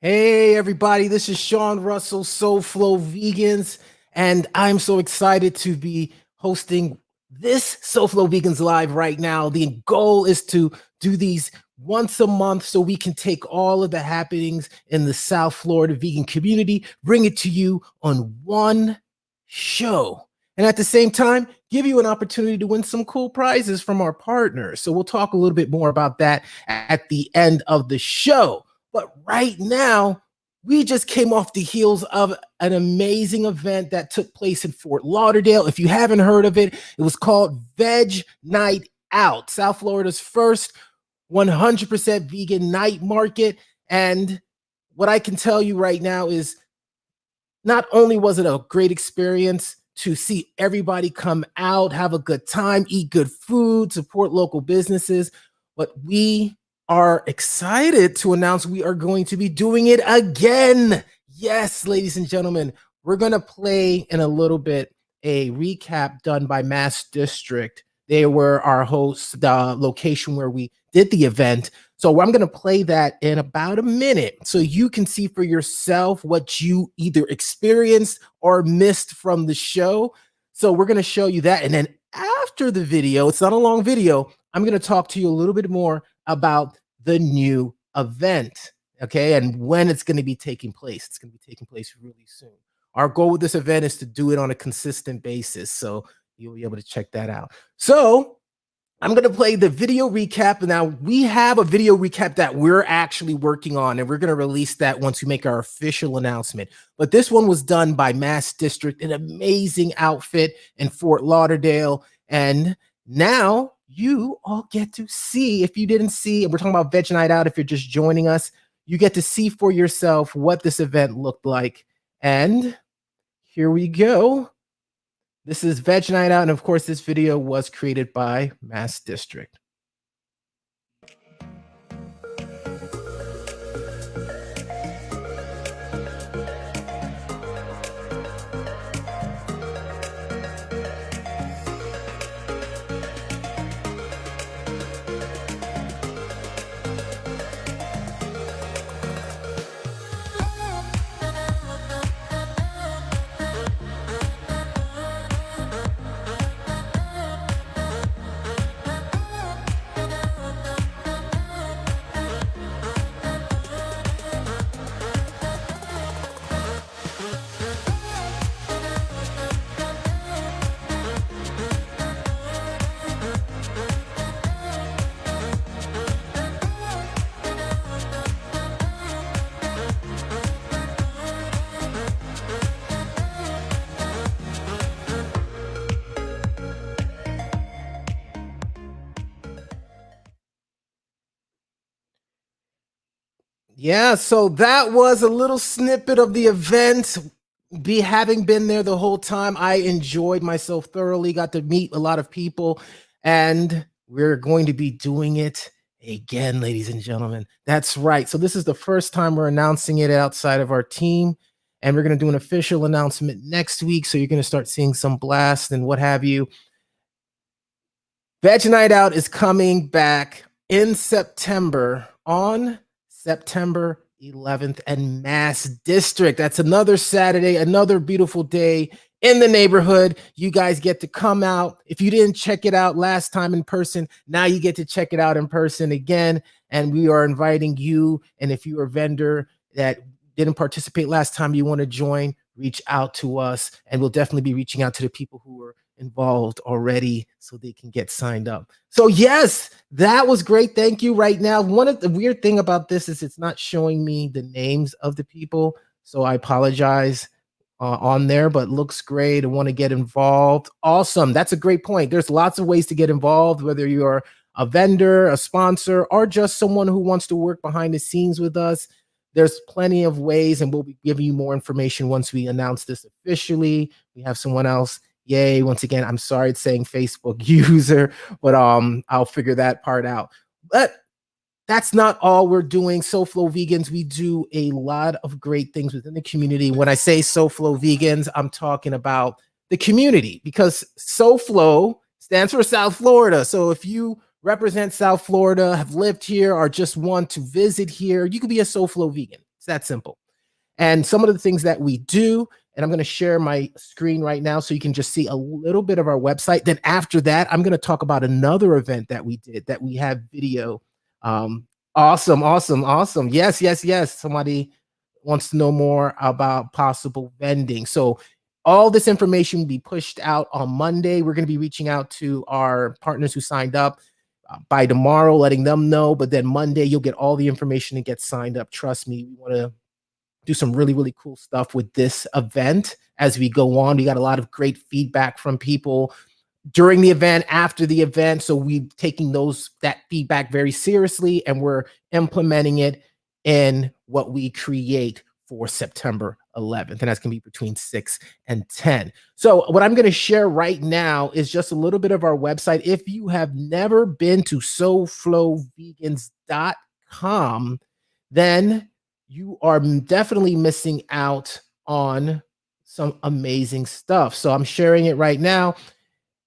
Hey, everybody, this is Sean Russell, SoFlo Vegans, and I'm so excited to be hosting this SoFlo Vegans Live right now. The goal is to do these once a month so we can take all of the happenings in the South Florida vegan community, bring it to you on one show. And at the same time, give you an opportunity to win some cool prizes from our partners. So we'll talk a little bit more about that at the end of the show. But right now, we just came off the heels of an amazing event that took place in Fort Lauderdale. If you haven't heard of it, it was called Veg Night Out, South Florida's first 100% vegan night market. And what I can tell you right now is not only was it a great experience to see everybody come out, have a good time, eat good food, support local businesses, but we are excited to announce we are going to be doing it again. Yes, ladies and gentlemen, we're going to play in a little bit a recap done by Mass District. They were our hosts, the location where we did the event. So I'm going to play that in about a minute so you can see for yourself what you either experienced or missed from the show. So we're going to show you that. And then after the video, it's not a long video, I'm going to talk to you a little bit more about the new event, okay, and when it's going to be taking place. It's going to be taking place really soon. Our goal with this event is to do it on a consistent basis, so you'll be able to check that out. So I'm going to play the video recap. Now, we have a video recap that we're actually working on, and we're going to release that once we make our official announcement. But this one was done by Mass District, an amazing outfit in Fort Lauderdale. And now you all get to see, if you didn't see, and we're talking about Veg Night Out, if you're just joining us, you get to see for yourself what this event looked like. And here we go. This is Veg Night Out, and of course, this video was created by Mass District. Yeah, so that was a little snippet of the event. Having been there the whole time, I enjoyed myself thoroughly, got to meet a lot of people, and we're going to be doing it again, ladies and gentlemen. That's right. So this is the first time we're announcing it outside of our team, and we're going to do an official announcement next week. So you're going to start seeing some blasts and what have you. Veg Night Out is coming back in September, on September 11th, and Mass District. That's another Saturday, another beautiful day in the neighborhood. You guys get to come out. If you didn't check it out last time in person, now you get to check it out in person again. And we are inviting you. And if you're a vendor that didn't participate last time, you want to join, reach out to us. And we'll definitely be reaching out to the people who were involved already so they can get signed up. So yes, that was great. Thank you. Right now, one of the weird thing about this is it's not showing me the names of the people, so I apologize on there, but looks great. I want to get involved. Awesome. That's a great point. There's lots of ways to get involved, whether you're a vendor, a sponsor, or just someone who wants to work behind the scenes with us. There's plenty of ways, and we'll be giving you more information once we announce this officially. We have someone else. Yay. Once again, I'm sorry it's saying Facebook user, but I'll figure that part out. But that's not all we're doing. SoFlo Vegans, we do a lot of great things within the community. When I say SoFlo Vegans, I'm talking about the community, because SoFlo stands for South Florida. So if you represent South Florida, have lived here, or just want to visit here, you could be a SoFlo Vegan. It's that simple. And some of the things that we do, and I'm going to share my screen right now so you can just see a little bit of our website. Then after that, I'm going to talk about another event that we did that we have video. Um, awesome, awesome, awesome. Yes, yes, yes. Somebody wants to know more about possible vending. So all this information will be pushed out on Monday. We're going to be reaching out to our partners who signed up by tomorrow, letting them know. But then Monday, you'll get all the information and get signed up. Trust me, we want to do some really, really cool stuff with this event as we go on. We got a lot of great feedback from people during the event, after the event. So we're taking that feedback very seriously, and we're implementing it in what we create for September 11th. And that's going to be between 6 and 10. So what I'm going to share right now is just a little bit of our website. If you have never been to SoFloVegans.com, then you are definitely missing out on some amazing stuff. So I'm sharing it right now.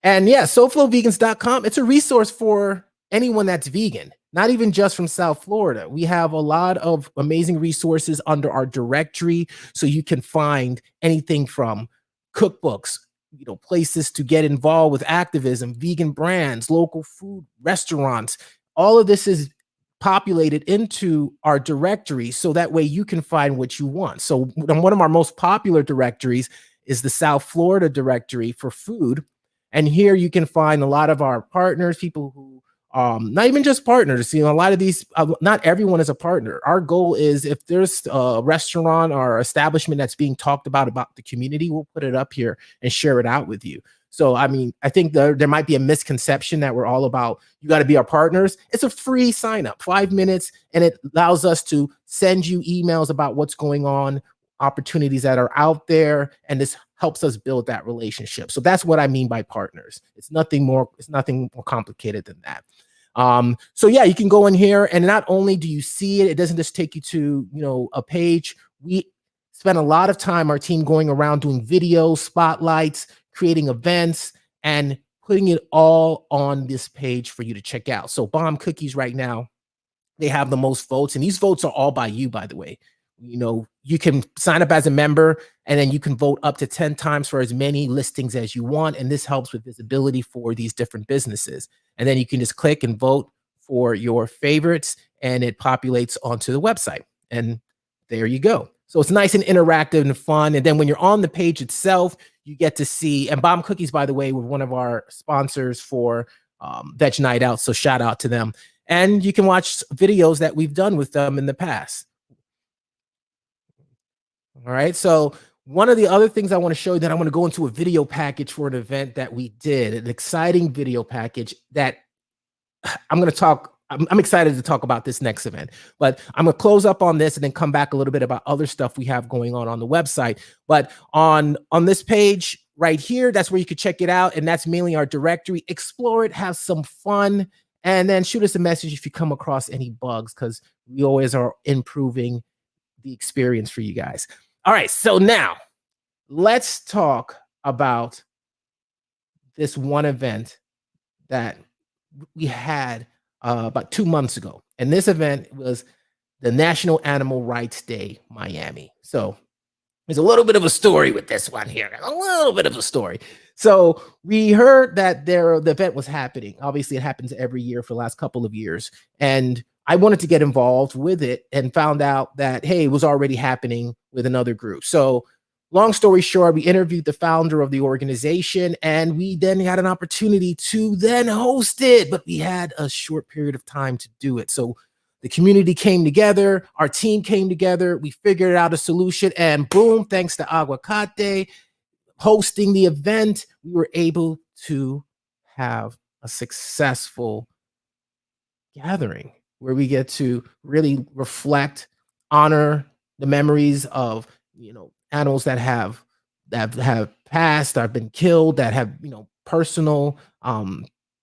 And yeah, SoFloVegans.com, it's a resource for anyone that's vegan, not even just from South Florida. We have a lot of amazing resources under our directory, so you can find anything from cookbooks, places to get involved with activism, vegan brands, local food, restaurants. All of this is populated into our directory so that way you can find what you want. So one of our most popular directories is the South Florida directory for food. And here you can find a lot of our partners, people who, not even just partners, a lot of these, not everyone is a partner. Our goal is if there's a restaurant or establishment that's being talked about the community, we'll put it up here and share it out with you. So, I mean, I think there might be a misconception that we're all about, you got to be our partners. It's a free sign up, 5 minutes, and it allows us to send you emails about what's going on, opportunities that are out there, and this helps us build that relationship. So that's what I mean by partners. It's nothing more complicated than that. So yeah, you can go in here, and not only do you see it, it doesn't just take you to, a page. We spend a lot of time, our team, going around doing videos, spotlights, creating events, and putting it all on this page for you to check out. So Bomb Cookies right now, they have the most votes, and these votes are all by you, by the way. You can sign up as a member, and then you can vote up to 10 times for as many listings as you want. And this helps with visibility for these different businesses. And then you can just click and vote for your favorites, and it populates onto the website. And there you go. So it's nice and interactive and fun. And then when you're on the page itself, you get to see, and Bomb Cookies, by the way, were one of our sponsors for Veg Night Out. So shout out to them. And you can watch videos that we've done with them in the past. All right. So one of the other things I want to show you, that I want to go into a video package for an event that we did, an exciting video package that I'm going to talk. I'm excited to talk about this next event, but I'm going to close up on this and then come back a little bit about other stuff we have going on the website. But on this page right here, that's where you can check it out. And that's mainly our directory. Explore it, have some fun, and then shoot us a message if you come across any bugs, because we always are improving the experience for you guys. All right, so now let's talk about this one event that we had about 2 months ago. And this event was the National Animal Rights Day, Miami. So there's a little bit of a story with this one here, a little bit of a story. So we heard that the event was happening. Obviously, it happens every year for the last couple of years. And I wanted to get involved with it, and found out that, hey, it was already happening with another group. So long story short, we interviewed the founder of the organization, and we then had an opportunity to then host it, but we had a short period of time to do it. So the community came together, our team came together, we figured out a solution, and boom, thanks to Aguacate hosting the event, we were able to have a successful gathering where we get to really reflect, honor the memories of animals that have passed, that have been killed, that have personal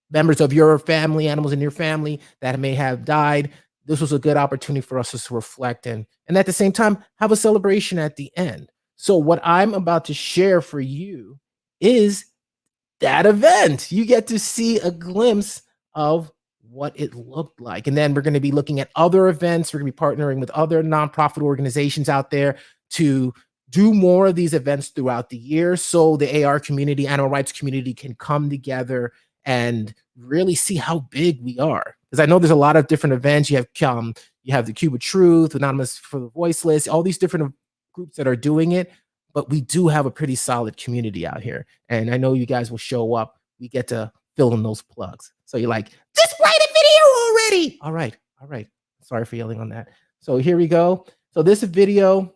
members of your family, animals in your family that may have died. This was a good opportunity for us to reflect and at the same time have a celebration at the end. So what I'm about to share for you is that event. You get to see a glimpse of what it looked like. And then we're going to be looking at other events. We're going to be partnering with other nonprofit organizations out there to do more of these events throughout the year, so the AR community, animal rights community, can come together and really see how big we are. Because I know there's a lot of different events. You have the Cube of Truth, Anonymous for the Voiceless, all these different groups that are doing it, but we do have a pretty solid community out here. And I know you guys will show up. We get to fill in those plugs. So you're like, just write a video already. All right. Sorry for yelling on that. So here we go. So this video,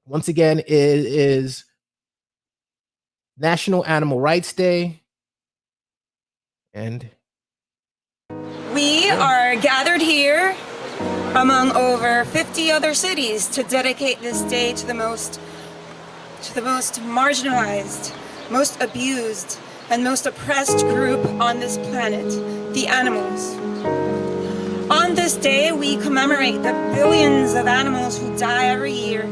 once again, is National Animal Rights Day. And we are gathered here among over 50 other cities to dedicate this day to the most marginalized, most abused, and most oppressed group on this planet, the animals. On this day, we commemorate the billions of animals who die every year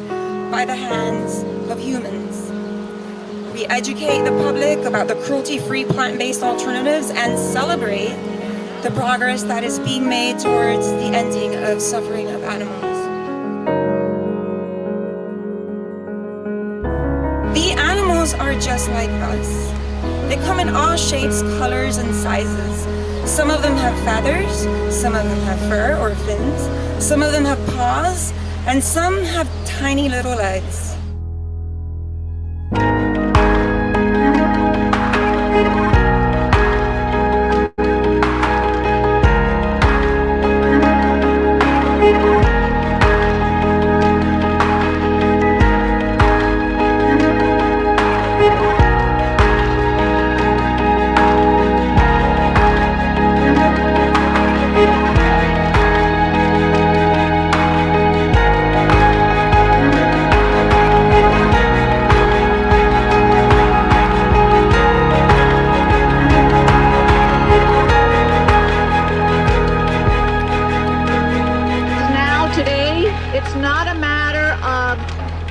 by the hands of humans. We educate the public about the cruelty-free plant-based alternatives and celebrate the progress that is being made towards the ending of suffering of animals. The animals are just like us. They come in all shapes, colors, and sizes. Some of them have feathers, some of them have fur or fins, some of them have paws, and some have tiny little legs.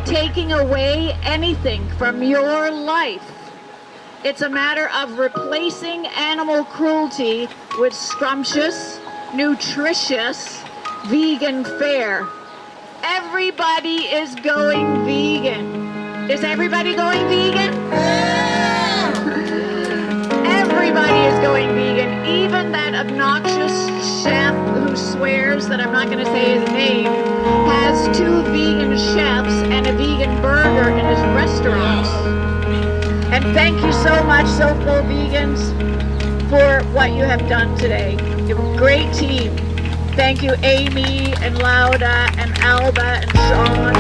Taking away anything from your life. It's a matter of replacing animal cruelty with scrumptious, nutritious, vegan fare. Everybody is going vegan. Is everybody going vegan? Everybody is going vegan. Even that obnoxious chef who swears that I'm not going to say his name has 2 vegan chefs and a vegan burger in his restaurant. And thank you so much, SoFlo Vegans, for what you have done today. You have a great team. Thank you, Amy and Lauda and Alba and Sean.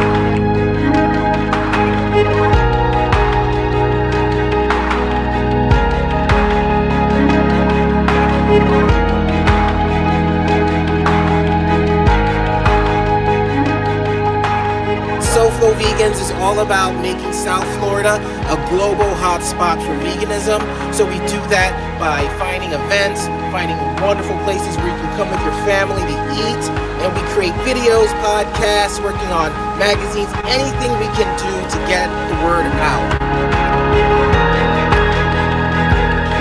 SoFlo Vegans is all about making South Florida a global hotspot for veganism. So we do that by finding events, finding wonderful places where you can come with your family to eat. And we create videos, podcasts, working on magazines, anything we can do to get the word out.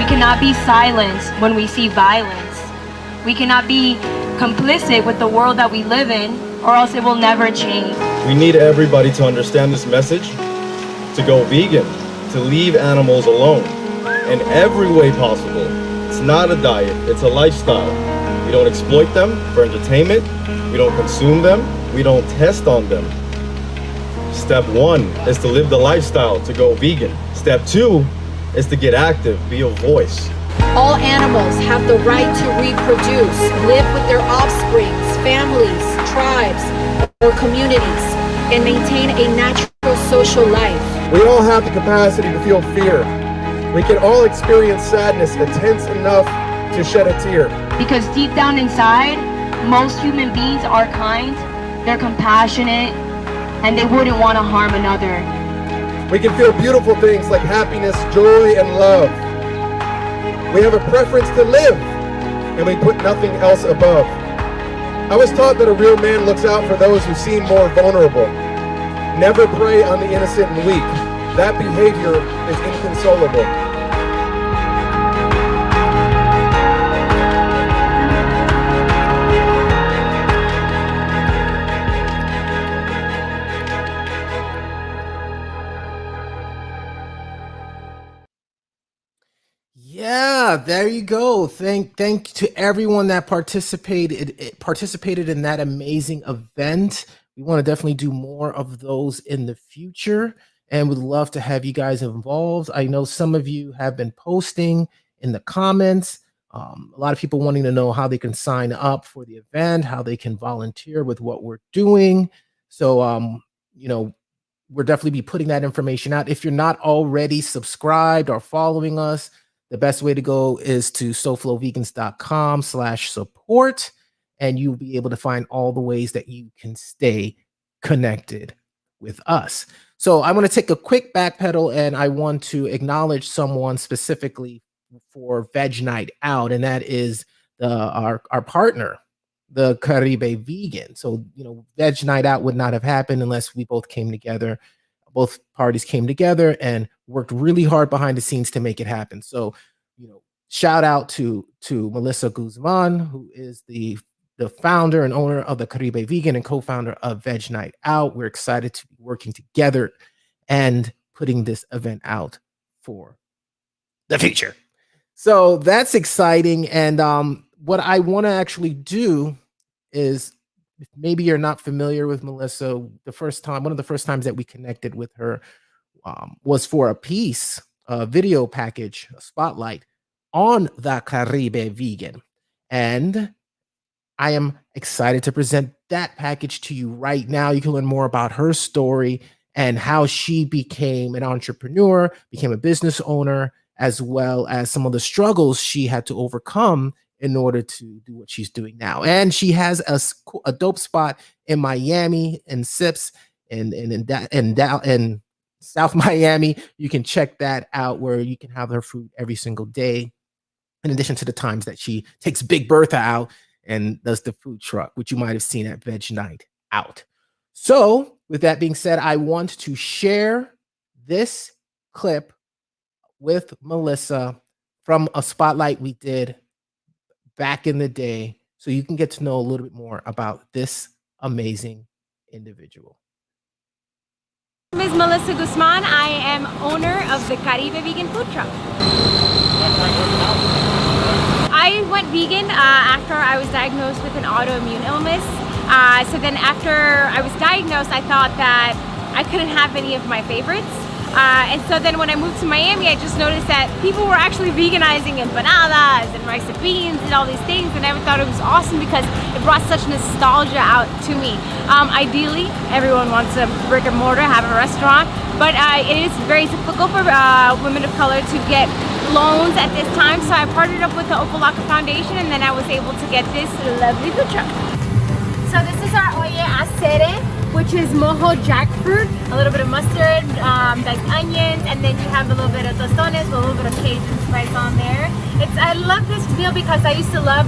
We cannot be silent when we see violence. We cannot be complicit with the world that we live in, or else it will never change. We need everybody to understand this message, to go vegan, to leave animals alone in every way possible. It's not a diet, it's a lifestyle. We don't exploit them for entertainment, we don't consume them, we don't test on them. Step 1 is to live the lifestyle, to go vegan. Step 2 is to get active, be a voice. All animals have the right to reproduce, live with their offsprings, families, tribes, or communities, and maintain a natural social life. We all have the capacity to feel fear. We can all experience sadness intense enough to shed a tear. Because deep down inside, most human beings are kind, they're compassionate, and they wouldn't want to harm another. We can feel beautiful things like happiness, joy, and love. We have a preference to live, and we put nothing else above. I was taught that a real man looks out for those who seem more vulnerable. Never prey on the innocent and weak. That behavior is inconsolable. Yeah, there you go. Thank to everyone that participated in that amazing event. We want to definitely do more of those in the future and would love to have you guys involved. I know some of you have been posting in the comments. A lot of people wanting to know how they can sign up for the event, how they can volunteer with what we're doing. So, you know, we'll definitely be putting that information out. If you're not already subscribed or following us, the best way to go is to soflovegans.com/support, and you'll be able to find all the ways that you can stay connected with us. So I'm going to take a quick backpedal, and I want to acknowledge someone specifically for Veg Night Out, and that is our partner, the Caribe Vegan. So, Veg Night Out would not have happened unless we both came together. Both parties came together and worked really hard behind the scenes to make it happen. So, shout out to Melissa Guzman, who is the founder and owner of the Caribe Vegan and co-founder of Veg Night Out. We're excited to be working together and putting this event out for the future. So that's exciting. And what I want to actually do is, if maybe you're not familiar with Melissa, one of the first times that we connected with her was for a video package, a spotlight on the Caribe Vegan. And I am excited to present that package to you right now. You can learn more about her story and how she became an entrepreneur, became a business owner, as well as some of the struggles she had to overcome in order to do what she's doing now. And she has a dope spot in Miami and Sips in South Miami. You can check that out, where you can have her food every single day, in addition to the times that she takes Big Bertha out and does the food truck, which you might have seen at Veg Night Out. So with that being said, I want to share this clip with Melissa from a spotlight we did back in the day, so you can get to know a little bit more about this amazing individual. My name is Melissa Guzman. I am owner of the Caribe Vegan food truck. I went vegan after I was diagnosed with an autoimmune illness. So then after I was diagnosed, I thought that I couldn't have any of my favorites. And so then when I moved to Miami, I just noticed that people were actually veganizing empanadas and rice and beans and all these things, and I thought it was awesome because it brought such nostalgia out to me. Ideally, everyone wants a brick and mortar, have a restaurant, but it is very difficult for women of color to get loans at this time, so I partnered up with the Opalaka Foundation, and then I was able to get this lovely food truck. So this is our oye acere, which is mojo jackfruit, a little bit of mustard, diced onions, and then you have a little bit of tostones with a little bit of Cajun spice on there. I love this meal because I used to love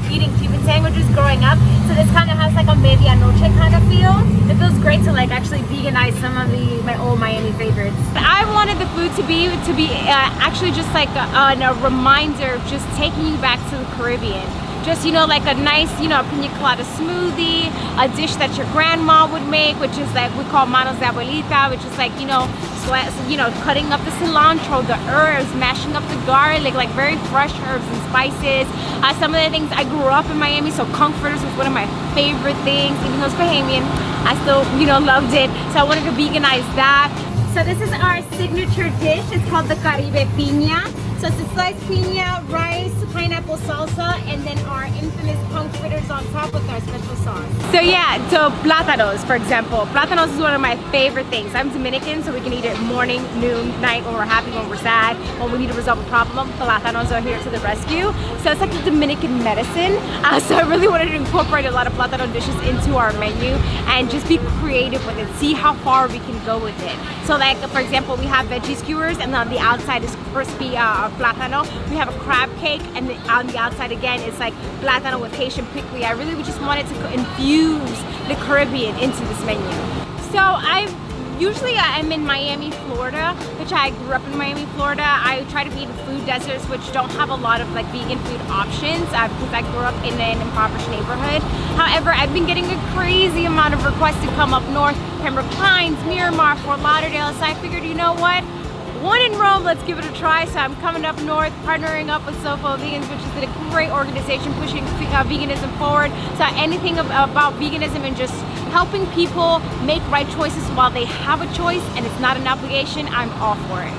eating Cuban sandwiches growing up, so this kind of has like a medianoche kind of feel. It feels great to like actually veganize some of my old Miami favorites. I wanted the food to be actually just like a reminder of just taking you back to the Caribbean. Just, like a nice, pina colada smoothie, a dish that your grandma would make, which is like, we call manos de abuelita, which is like, cutting up the cilantro, the herbs, mashing up the garlic, like very fresh herbs and spices. Some of the things, I grew up in Miami, so comforters was one of my favorite things. Even though it's Bahamian, I still, loved it. So I wanted to veganize that. So this is our signature dish. It's called the Caribe Piña. So it's a sliced piña, rice, pineapple salsa, and then our infamous punk fritters on top with our special sauce. So yeah, so plátanos, for example. Plátanos is one of my favorite things. I'm Dominican, so we can eat it morning, noon, night, when we're happy, when we're sad, when we need to resolve a problem. Plátanos are here to the rescue. So it's like the Dominican medicine. So I really wanted to incorporate a lot of plátano dishes into our menu and just be creative with it, see how far we can go with it. So like, for example, we have veggie skewers, and on the outside is crispy plátano. We have a crab cake, and on the outside again it's like plátano with Haitian pickle. I really just wanted to infuse the Caribbean into this menu. So I'm in Miami, Florida, which I grew up in Miami, Florida. I try to be in food deserts which don't have a lot of like vegan food options because I grew up in an impoverished neighborhood. However, I've been getting a crazy amount of requests to come up north, Pembroke Pines, Miramar, Fort Lauderdale, so I figured, you know what? one in Rome, let's give it a try. So I'm coming up north, partnering up with SoFlo Vegans, which is a great organization pushing veganism forward. So anything about veganism and just helping people make right choices while they have a choice and it's not an obligation, I'm all for it.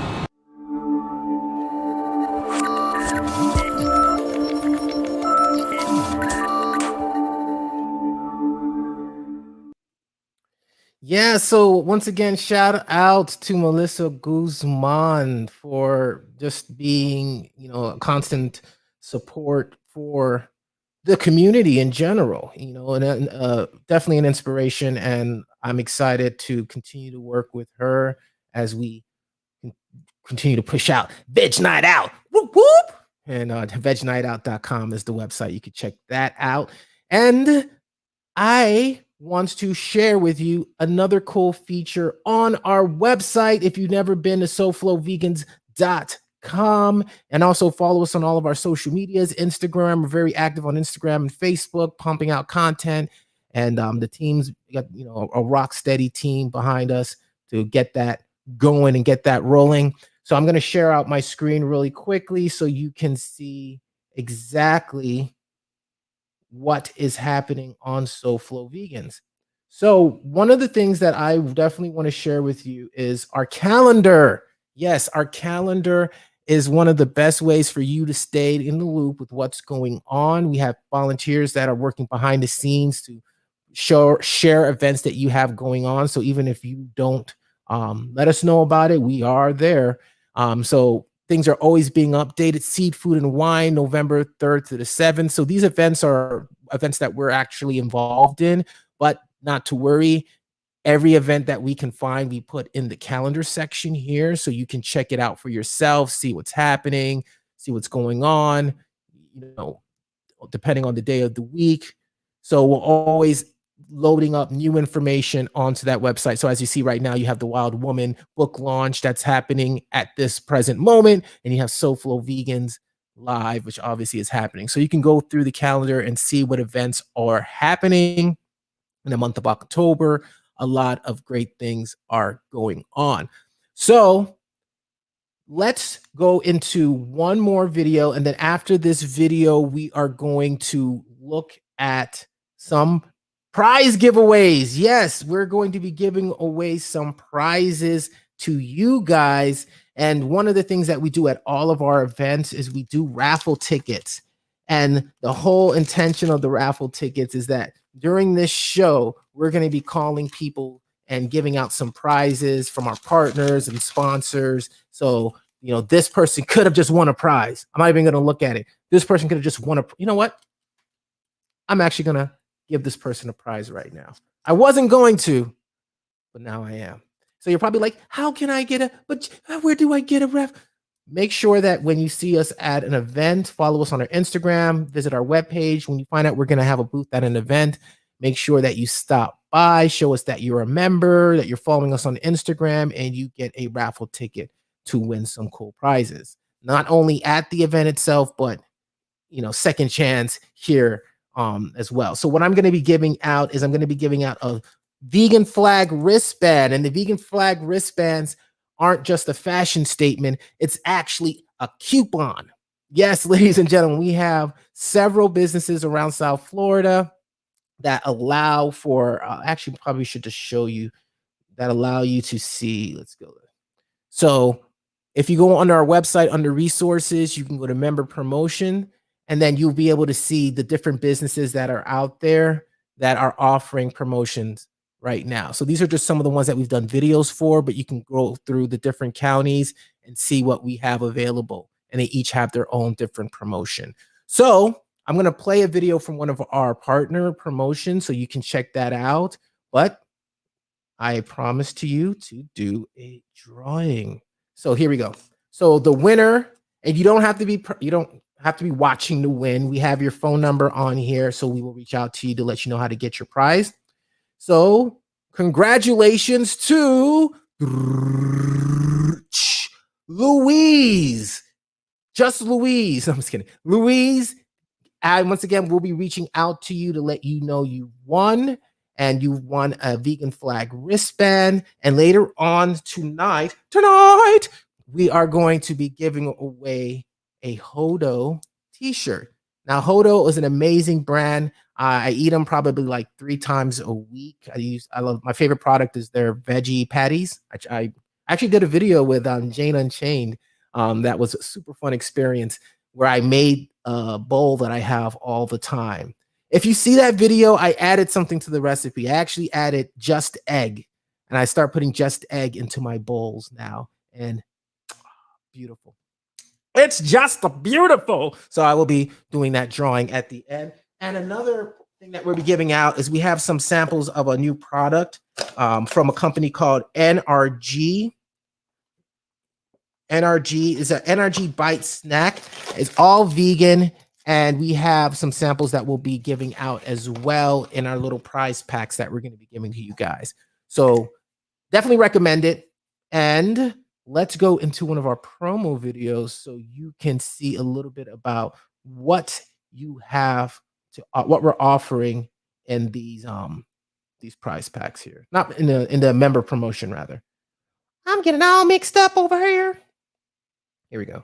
Yeah, so once again, shout out to Melissa Guzman for just being, a constant support for the community in general, and definitely an inspiration. And I'm excited to continue to work with her as we continue to push out Veg Night Out. Whoop, whoop. And vegnightout.com is the website. You can check that out. And I want to share with you another cool feature on our website. If you've never been to SoFloVegans.com, and also follow us on all of our social medias. Instagram, we're very active on Instagram and Facebook, pumping out content. And the team's got a rock steady team behind us to get that going and get that rolling. So I'm going to share out my screen really quickly so you can see exactly what is happening on SoFlo Vegans. So one of the things that I definitely want to share with you is our calendar. Yes, our calendar is one of the best ways for you to stay in the loop with what's going on. We have volunteers that are working behind the scenes to share events that you have going on. So even if you don't let us know about it, we are there. So things are always being updated. Seed, Food, and Wine, November 3rd to the 7th. So these events are events that we're actually involved in, but not to worry. Every event that we can find, we put in the calendar section here so you can check it out for yourself, see what's happening, see what's going on, depending on the day of the week. So we're always loading up new information onto that website. So as you see right now, you have the Wild Woman book launch that's happening at this present moment, and you have SoFlo Vegans Live, which obviously is happening. So you can go through the calendar and see what events are happening in the month of October. A lot of great things are going on. So let's go into one more video, and then after this video, we are going to look at some prize giveaways. Yes, we're going to be giving away some prizes to you guys. And one of the things that we do at all of our events is we do raffle tickets. And the whole intention of the raffle tickets is that during this show, we're going to be calling people and giving out some prizes from our partners and sponsors. So, this person could have just won a prize. I'm not even going to look at it. This person could have just won you know what? I'm actually going to give this person a prize right now. I wasn't going to, but now I am. So you're probably like, how can I get where do I get a ref? Make sure that when you see us at an event, follow us on our Instagram, visit our webpage. When you find out we're going to have a booth at an event, make sure that you stop by, show us that you're a member, that you're following us on Instagram, and you get a raffle ticket to win some cool prizes. Not only at the event itself, but second chance here as well. So what I'm going to be giving out is I'm going to be giving out a vegan flag wristband, and the vegan flag wristbands aren't just a fashion statement. It's actually a coupon. Yes, ladies and gentlemen, we have several businesses around South Florida that allow for, actually probably should just show you, that allow you to see, let's go there. So if you go on our website under resources, you can go to member promotion, and then you'll be able to see the different businesses that are out there that are offering promotions right now. So these are just some of the ones that we've done videos for, but you can go through the different counties and see what we have available. And they each have their own different promotion. So I'm going to play a video from one of our partner promotions so you can check that out. But I promised to you to do a drawing. So here we go. So the winner, and you don't have to be watching to win. We have your phone number on here, so we will reach out to you to let you know how to get your prize. So congratulations to Louise. Just Louise. I'm just kidding. Louise, and once again, we'll be reaching out to you to let you know you won. And you won a vegan flag wristband. And later on tonight, we are going to be giving away a Hodo t-shirt. Now, Hodo is an amazing brand. I eat them probably like 3 times a week. I love, my favorite product is their veggie patties. I actually did a video with Jane Unchained. That was a super fun experience where I made a bowl that I have all the time. If you see that video, I added something to the recipe. I actually added just egg, and I start putting just egg into my bowls now. And beautiful. It's just beautiful. So I will be doing that drawing at the end. And another thing that we'll be giving out is we have some samples of a new product from a company called NRG. NRG is an NRG Bite Snack. It's all vegan. And we have some samples that we'll be giving out as well in our little prize packs that we're going to be giving to you guys. So definitely recommend it. And let's go into one of our promo videos so you can see a little bit about what you have to what we're offering in these prize packs here. Not in the member promotion, rather. I'm getting all mixed up over here. Here we go.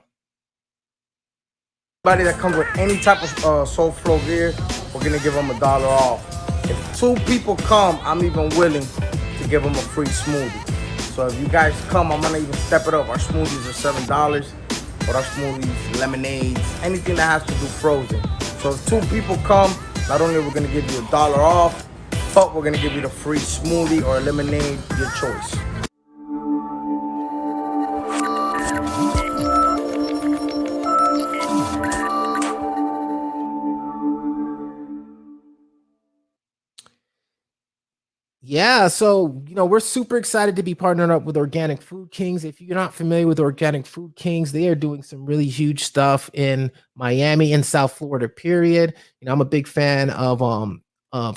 Anybody that comes with any type of SoFlo gear, we're gonna give them $1 off. If 2 people come, I'm even willing to give them a free smoothie. So if you guys come, I'm gonna even step it up. Our smoothies are $7, but our smoothies, lemonades, anything that has to do frozen. So if 2 people come, not only we're gonna give you $1 off, but we're gonna give you the free smoothie or lemonade, your choice. Yeah, so we're super excited to be partnering up with Organic Food Kings. If you're not familiar with Organic Food Kings, they are doing some really huge stuff in Miami and South Florida, period. I'm a big fan of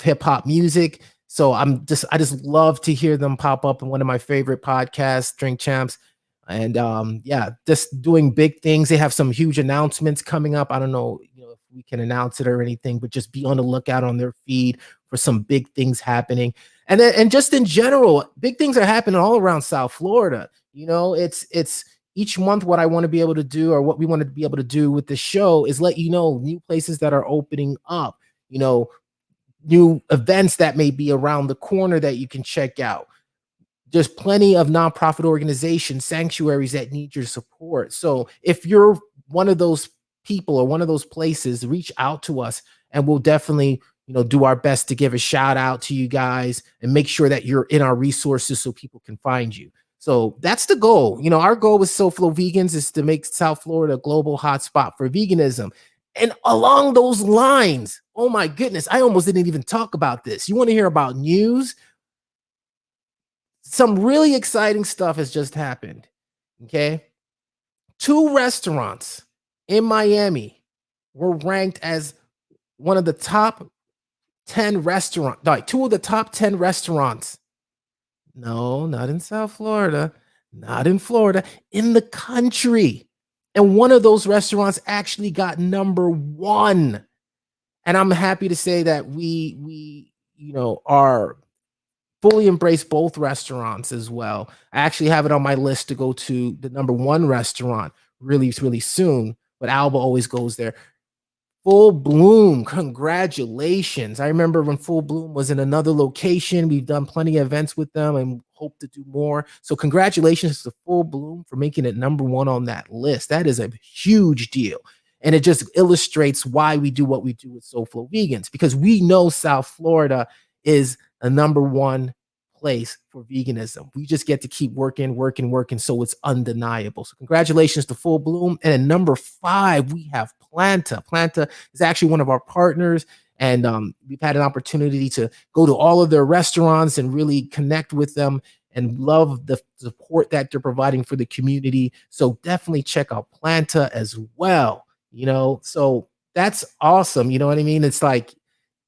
hip hop music. So I just love to hear them pop up in one of my favorite podcasts, Drink Champs. And yeah, just doing big things. They have some huge announcements coming up. I don't know, if we can announce it or anything, but just be on the lookout on their feed for some big things happening. And just in general, big things are happening all around South Florida. It's each month what I want to be able to do, or what we want to be able to do with the show, is let you know new places that are opening up, new events that may be around the corner that you can check out. There's plenty of nonprofit organizations, sanctuaries that need your support. So if you're one of those people or one of those places, reach out to us and we'll definitely do our best to give a shout out to you guys and make sure that you're in our resources so people can find you. So that's the goal. Our goal with SoFlo Vegans is to make South Florida a global hotspot for veganism. And along those lines, oh my goodness, I almost didn't even talk about this. You want to hear about news? Some really exciting stuff has just happened. Okay. 2 restaurants in Miami were ranked as one of the top 10 restaurants, like 2 of the top 10 restaurants. No, not in South Florida, not in Florida, in the country. And one of those restaurants actually got #1. And I'm happy to say that we are fully embrace both restaurants as well. I actually have it on my list to go to the #1 restaurant really, really soon, but Alba always goes there. Full Bloom, congratulations. I remember when Full Bloom was in another location. We've done plenty of events with them and hope to do more. So congratulations to Full Bloom for making it #1 on that list. That is a huge deal. And it just illustrates why we do what we do with SoFlo Vegans, because we know South Florida is a #1 place for veganism. We just get to keep working. So it's undeniable. So congratulations to Full Bloom. And at #5, we have Planta. Planta is actually one of our partners. And we've had an opportunity to go to all of their restaurants and really connect with them and love the support that they're providing for the community. So definitely check out Planta as well. So that's awesome. You know what I mean? It's like,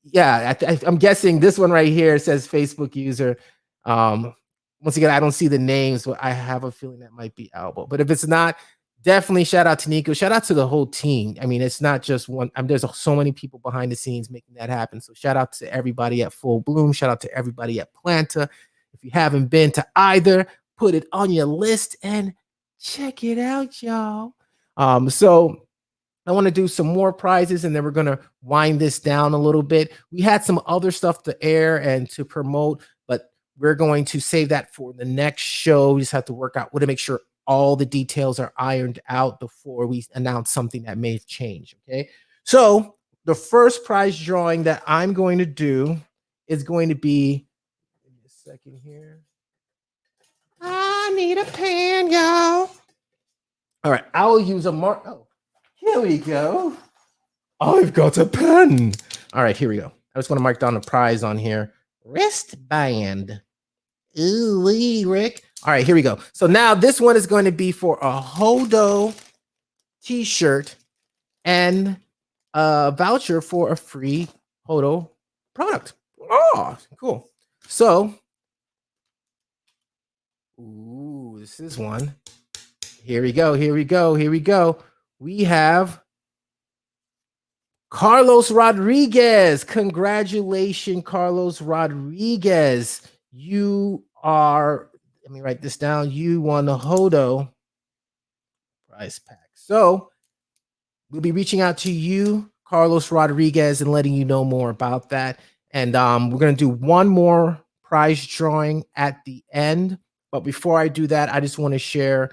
yeah, I'm guessing this one right here says Facebook user. Once again, I don't see the names, but I have a feeling that might be Albo. But if it's not, definitely shout out to Nico. Shout out to the whole team. I mean, it's not just one. There's so many people behind the scenes making that happen. So shout out to everybody at Full Bloom. Shout out to everybody at Planta. If you haven't been to either, put it on your list and Check it out, y'all. So I want to do some more prizes and then we're going to wind this down a little bit. We had some other stuff to air and to promote, but we're going to save that for the next show. We just have to work out, to make sure all the details are ironed out before we announce something that may change. Okay. So the first prize drawing that I'm going to do is going to be, give me a second here. I need a pen, y'all. All right. I will use a mark. Oh, here we go. I've got a pen. All right, here we go. I just want to mark down the prize on here. Wristband. Ooh, Rick. All right, here we go. So now this one is going to be for a Hodo t-shirt and a voucher for a free Hodo product. Oh, cool. So, ooh, this is one. Here we go. Here we go. Here we go. We have Carlos Rodriguez. Congratulations, Carlos Rodriguez. You are, let me write this down. You won the Hodo prize pack. So we'll be reaching out to you, Carlos Rodriguez, and letting you know more about that. And we're going to do one more prize drawing at the end. But before I do that, I just want to share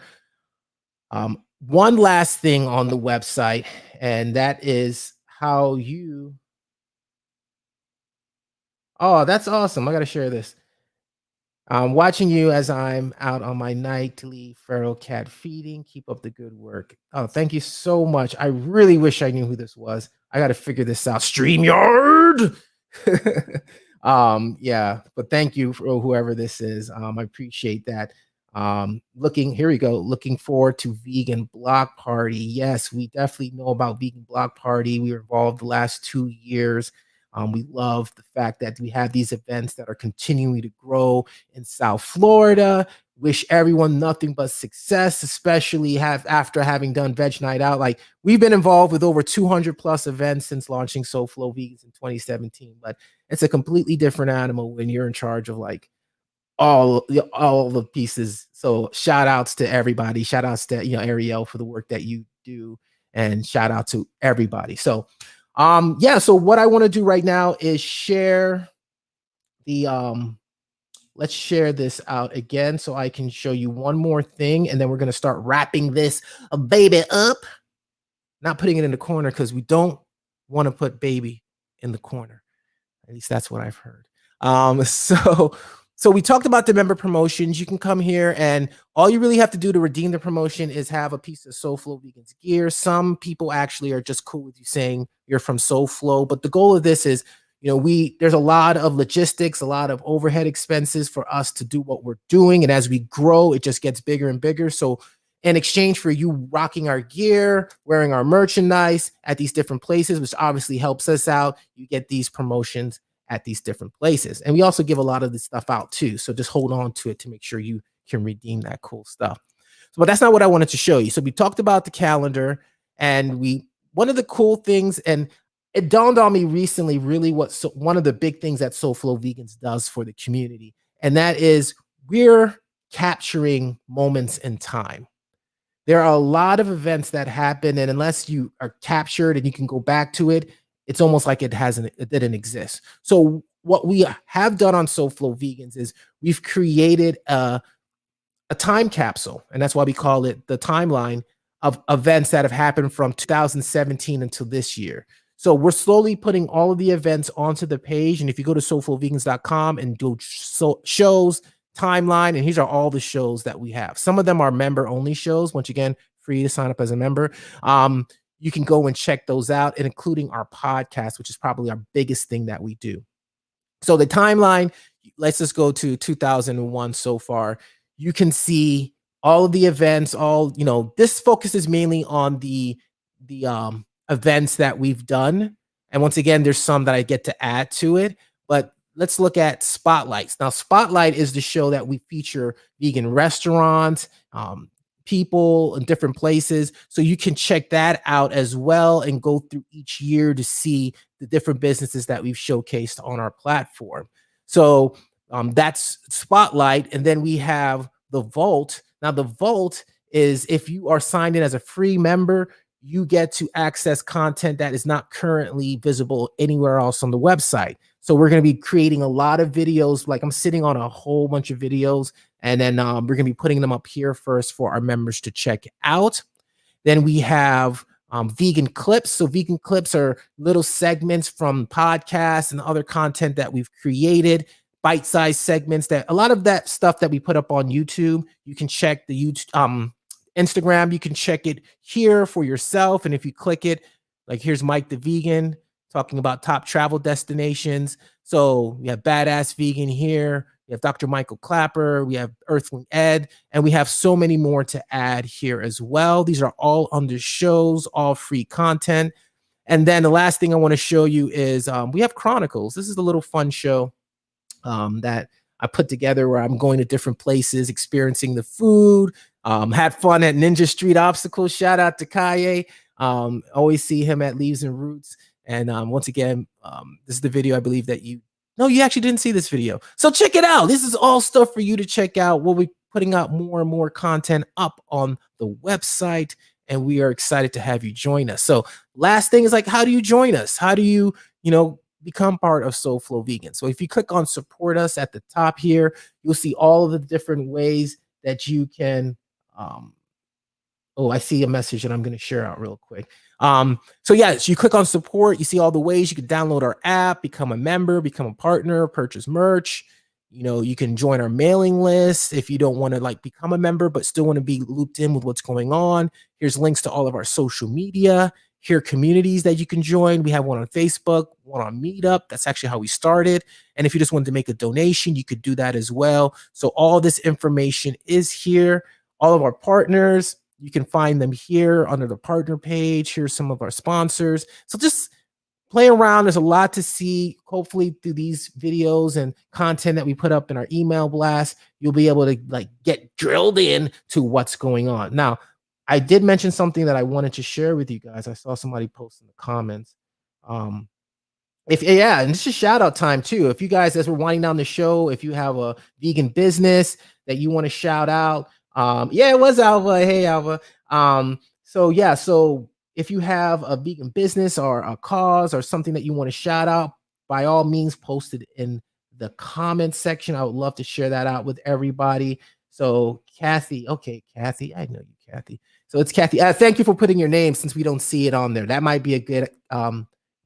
one last thing on the website, and that is how you, oh, that's awesome. I got to share this. Watching you as I'm out on my nightly feral cat feeding. Keep up the good work. Oh, thank you so much. I really wish I knew who this was. I got to figure this out. StreamYard. Yeah, but thank you for whoever this is. I appreciate that. Here we go. Looking forward to Vegan Block Party. Yes, we definitely know about Vegan Block Party. We were involved the last 2 years. We love the fact that we have these events that are continuing to grow in South Florida. Wish everyone nothing but success, especially after having done Veg Night Out. Like, we've been involved with over 200 plus events since launching SoFlo Vegans in 2017, but it's a completely different animal when you're in charge of like all the pieces. So shout outs to everybody. Shout outs to Ariel for the work that you do, and shout out to everybody. So yeah, so what I want to do right now is share the let's share this out again so I can show you one more thing, and then we're going to start wrapping this baby up. Not putting it in the corner because we don't want to put baby in the corner. At least that's what I've heard. So we talked about the member promotions. You can come here, and all you really have to do to redeem the promotion is have a piece of SoFlo Vegans gear. Some people actually are just cool with you saying you're from SoFlo, but the goal of this is, there's a lot of logistics, a lot of overhead expenses for us to do what we're doing, and as we grow, it just gets bigger and bigger. So in exchange for you rocking our gear, wearing our merchandise at these different places, which obviously helps us out, you get these promotions at these different places. And we also give a lot of this stuff out too. So just hold on to it to make sure you can redeem that cool stuff. So, but that's not what I wanted to show you. So we talked about the calendar, and one of the cool things, and it dawned on me recently, really one of the big things that SoFlo Vegans does for the community. And that is we're capturing moments in time. There are a lot of events that happen, and unless you are captured and you can go back to it, it's almost like it didn't exist. So what we have done on SoFlo Vegans is we've created a time capsule, and that's why we call it the timeline of events that have happened from 2017 until this year. So we're slowly putting all of the events onto the page, and if you go to SoFloVegans.com and do shows, timeline, and these are all the shows that we have. Some of them are member-only shows. Once again, free to sign up as a member. You can go and check those out, and including our podcast, which is probably our biggest thing that we do. So the timeline, let's just go to 2001 so far. You can see all of the events, this focuses mainly on the events that we've done. And once again, there's some that I get to add to it, but let's look at Spotlights. Now, Spotlight is the show that we feature vegan restaurants, people in different places. So you can check that out as well and go through each year to see the different businesses that we've showcased on our platform. So that's Spotlight. And then we have the Vault. Now, the Vault is if you are signed in as a free member, you get to access content that is not currently visible anywhere else on the website. So we're going to be creating a lot of videos. Like I'm sitting on a whole bunch of videos, and then we're going to be putting them up here first for our members to check out. Then we have vegan clips. So vegan clips are little segments from podcasts and other content that we've created, bite-sized segments. That a lot of that stuff that we put up on YouTube, you can check the YouTube Instagram, you can check it here for yourself. And if you click it, like here's Mike the Vegan talking about top travel destinations. So we have Badass Vegan here. We have Dr. Michael Clapper. We have Earthling Ed. And we have so many more to add here as well. These are all under shows, all free content. And then the last thing I want to show you is we have Chronicles. This is a little fun show that I put together where I'm going to different places, experiencing the food, had fun at Ninja Street Obstacles. Shout out to Kaye. Always see him at Leaves and Roots. And once again, this is the video I believe that you actually didn't see this video. So check it out. This is all stuff for you to check out. We'll be putting out more and more content up on the website, and we are excited to have you join us. So last thing is like, how do you join us? How do you, become part of SoFlo Vegan? So if you click on support us at the top here, you'll see all of the different ways that you can, I see a message that I'm going to share out real quick. So you click on support, you see all the ways you can download our app, become a member, become a partner, purchase merch. You can join our mailing list if you don't want to become a member, but still want to be looped in with what's going on. Here's links to all of our social media. Here are communities that you can join. We have one on Facebook, one on Meetup. That's actually how we started. And if you just wanted to make a donation, you could do that as well. So all this information is here. All of our partners, you can find them here under the partner page. Here's some of our sponsors. So just play around. There's a lot to see. Hopefully through these videos and content that we put up in our email blast, you'll be able to get drilled in to what's going on. Now, I did mention something that I wanted to share with you guys. I saw somebody post in the comments. And this is shout out time too. If you guys, as we're winding down the show, if you have a vegan business that you want to shout out, it was Alva. Hey, Alva. So if you have a vegan business or a cause or something that you want to shout out, by all means, post it in the comment section. I would love to share that out with everybody. So Kathy, I know you, Kathy. So it's Kathy. Thank you for putting your name since we don't see it on there. That might be a good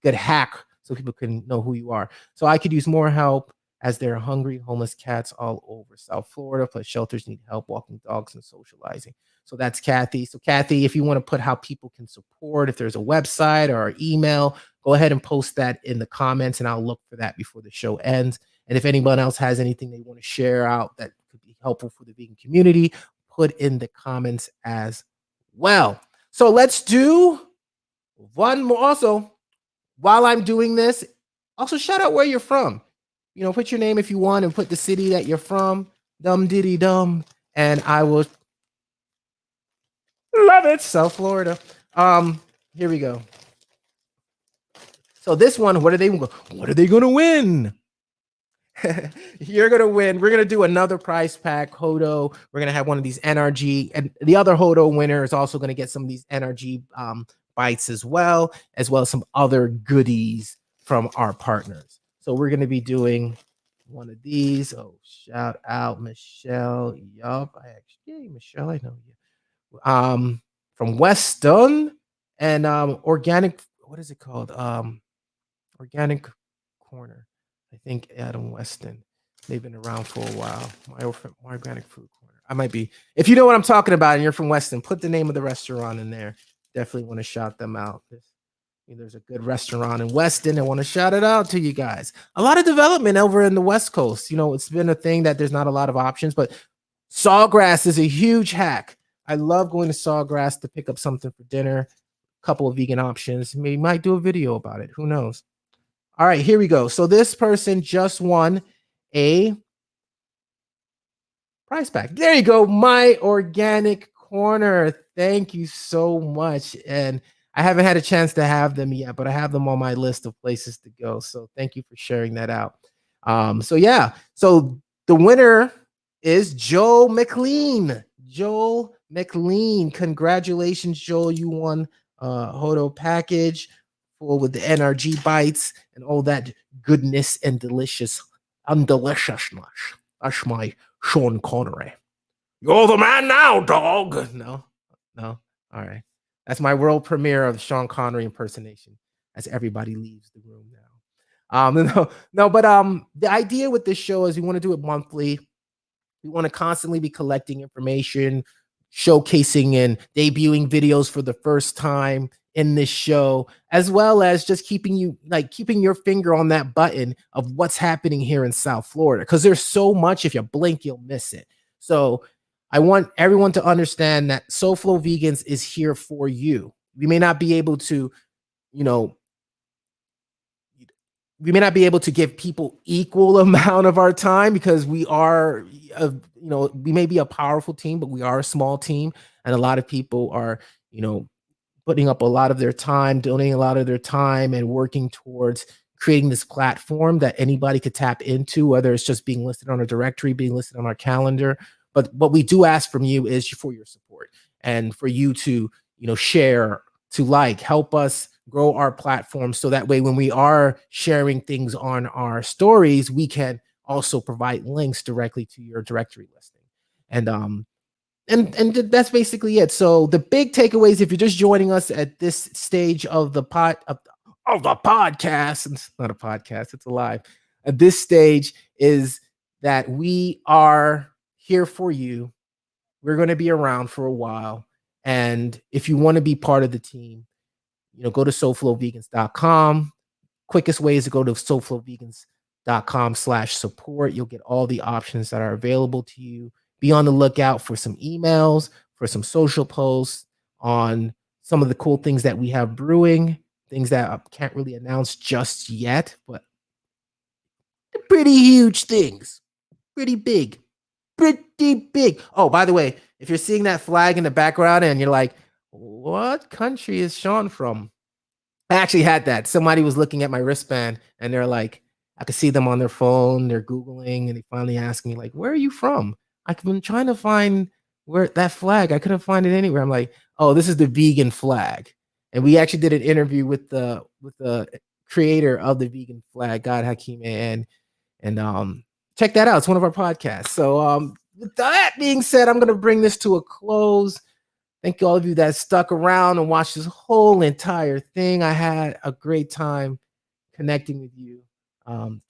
hack so people can know who you are. So I could use more help as there are hungry, homeless cats all over South Florida, plus shelters need help walking dogs and socializing. So that's Kathy. So Kathy, if you want to put how people can support, if there's a website or an email, go ahead and post that in the comments and I'll look for that before the show ends. And if anyone else has anything they want to share out that could be helpful for the vegan community, put in the comments as well. So let's do one more. Also, while I'm doing this, also shout out where you're from. Put your name if you want and put the city that you're from. Dum diddy dum. And I will love it. South Florida. Here we go. So this one, what are they going to win? You're going to win. We're going to do another prize pack, Hodo. We're going to have one of these NRG, and the other Hodo winner is also going to get some of these NRG bites as well as some other goodies from our partners. So we're going to be doing one of these. Oh, shout out Michelle. Yup. Michelle, I know you. From Weston and organic, what is it called? Organic Corner. I think Adam Weston. They've been around for a while. My Organic Food Corner. I might be. If you know what I'm talking about and you're from Weston, put the name of the restaurant in there. Definitely want to shout them out. There's a good restaurant in Weston. I want to shout it out to you guys. A lot of development over in the West Coast. It's been a thing that there's not a lot of options, but Sawgrass is a huge hack. I love going to Sawgrass to pick up something for dinner. A couple of vegan options. Maybe might do a video about it. Who knows? All right, here we go. So this person just won a prize pack. There you go. My Organic Corner. Thank you so much. And I haven't had a chance to have them yet, but I have them on my list of places to go. So thank you for sharing that out. So the winner is Joel McLean. Joel McLean, congratulations, Joel. You won Hodo package full with the NRG bites and all that goodness and delicious and deliciousness. That's my Sean Connery. You're the man now, dog. No, no. All right. That's my world premiere of Sean Connery impersonation as everybody leaves the room now. No, but the idea with this show is we want to do it monthly. We want to constantly be collecting information, showcasing and debuting videos for the first time in this show, as well as just keeping your finger on that button of what's happening here in South Florida. Because there's so much, if you blink, you'll miss it. So I want everyone to understand that SoFlo Vegans is here for you. We may not be able to, you know, we may not be able to give people equal amount of our time because we are we may be a powerful team, but we are a small team, and a lot of people are putting up a lot of their time, donating a lot of their time, and working towards creating this platform that anybody could tap into, whether it's just being listed on a directory, being listed on our calendar. But what we do ask from you is for your support and for you to share, to help us grow our platform, so that way when we are sharing things on our stories, we can also provide links directly to your directory listing. And that's basically it. So the big takeaways, if you're just joining us at this stage of the podcast, it's not a podcast, it's a live. At this stage is that we are here for you. We're going to be around for a while. And if you want to be part of the team, go to SoFloVegans.com. Quickest way is to go to SoFloVegans.com/support. You'll get all the options that are available to you. Be on the lookout for some emails, for some social posts on some of the cool things that we have brewing, things that I can't really announce just yet, but they're pretty huge things. Pretty big. Pretty big. Oh, by the way, if you're seeing that flag in the background and you're like, what country is Sean from? I actually had that. Somebody was looking at my wristband and they're like, I could see them on their phone, they're Googling, and they finally asked me, like, where are you from? I've been trying to find where that flag, I couldn't find it anywhere. I'm like, oh, this is the vegan flag. And we actually did an interview with the creator of the vegan flag, God Hakim, and check that out. It's one of our podcasts. So with that being said, I'm gonna bring this to a close. Thank you all of you that stuck around and watched this whole entire thing. I had a great time connecting with you.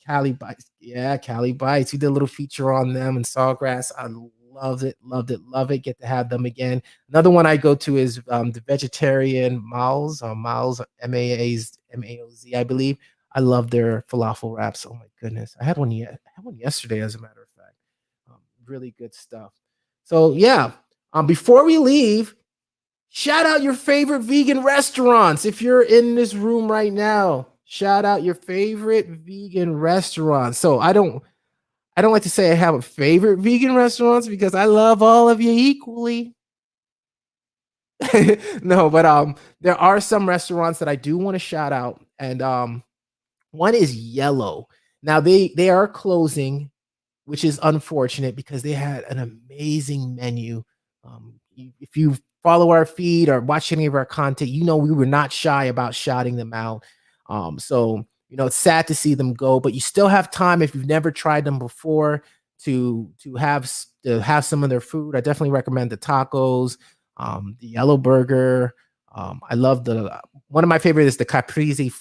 Cali Bites. Yeah, Cali Bites. We did a little feature on them and Sawgrass. I loved it, love it. Get to have them again. Another one I go to is the Vegetarian Miles, Miles, Maoz, I believe. I love their falafel wraps. Oh my goodness. I had one yesterday, as a matter of fact. Really good stuff. So yeah, before we leave, shout out your favorite vegan restaurants. If you're in this room right now, shout out your favorite vegan restaurants. So I don't like to say I have a favorite vegan restaurants because I love all of you equally. No, but there are some restaurants that I do want to shout out, and one is Yellow. Now they are closing, which is unfortunate because they had an amazing menu. If you follow our feed or watch any of our content, we were not shy about shouting them out. So it's sad to see them go, but you still have time if you've never tried them before to have some of their food. I definitely recommend the tacos, the yellow burger. I love one of my favorite is the caprese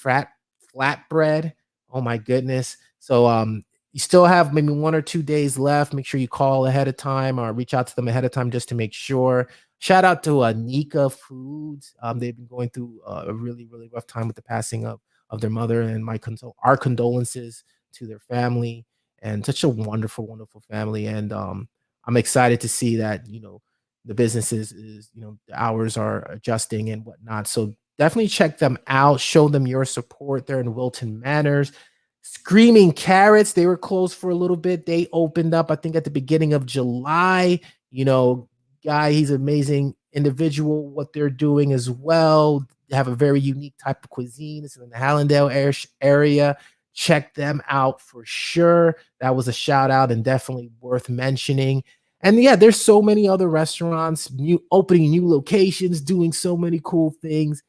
flatbread. Oh my goodness. So you still have maybe 1 or 2 days left. Make sure you call ahead of time or reach out to them ahead of time just to make sure. Shout out to Nika Foods. They've been going through a really, really rough time with the passing of their mother, and our condolences to their family, and such a wonderful, wonderful family. And I'm excited to see that, the businesses the hours are adjusting and whatnot. So definitely check them out. Show them your support. They're in Wilton Manors. Screaming Carrots, they were closed for a little bit. They opened up, I think, at the beginning of July. Guy, he's an amazing individual. What they're doing as well, they have a very unique type of cuisine. It's in the Hallandale area. Check them out for sure. That was a shout out and definitely worth mentioning. And yeah, there's so many other restaurants, opening new locations, doing so many cool things.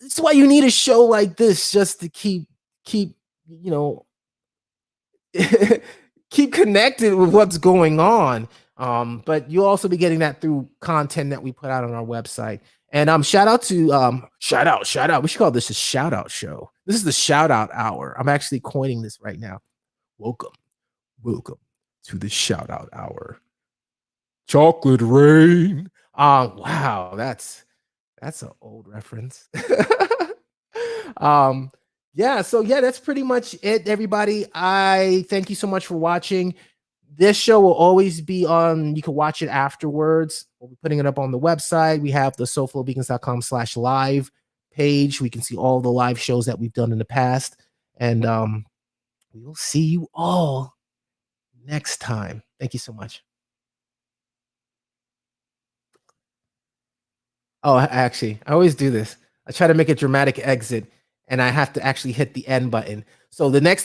That's why you need a show like this, just to keep you know keep connected with what's going on. But you'll also be getting that through content that we put out on our website. And shout out to shout out. We should call this a shout out show. This is the shout out hour. I'm actually coining this right now. Welcome to the shout out hour. Chocolate rain. Wow, that's an old reference. um yeah, so yeah, that's pretty much it, everybody. I thank you so much for watching. This show will always be on, you can watch it afterwards. We'll be putting it up on the website. We have the SoFloVegans.com/live page. We can see all the live shows that we've done in the past. And we will see you all next time. Thank you so much. Oh, actually, I always do this. I try to make a dramatic exit, and I have to actually hit the end button. So the next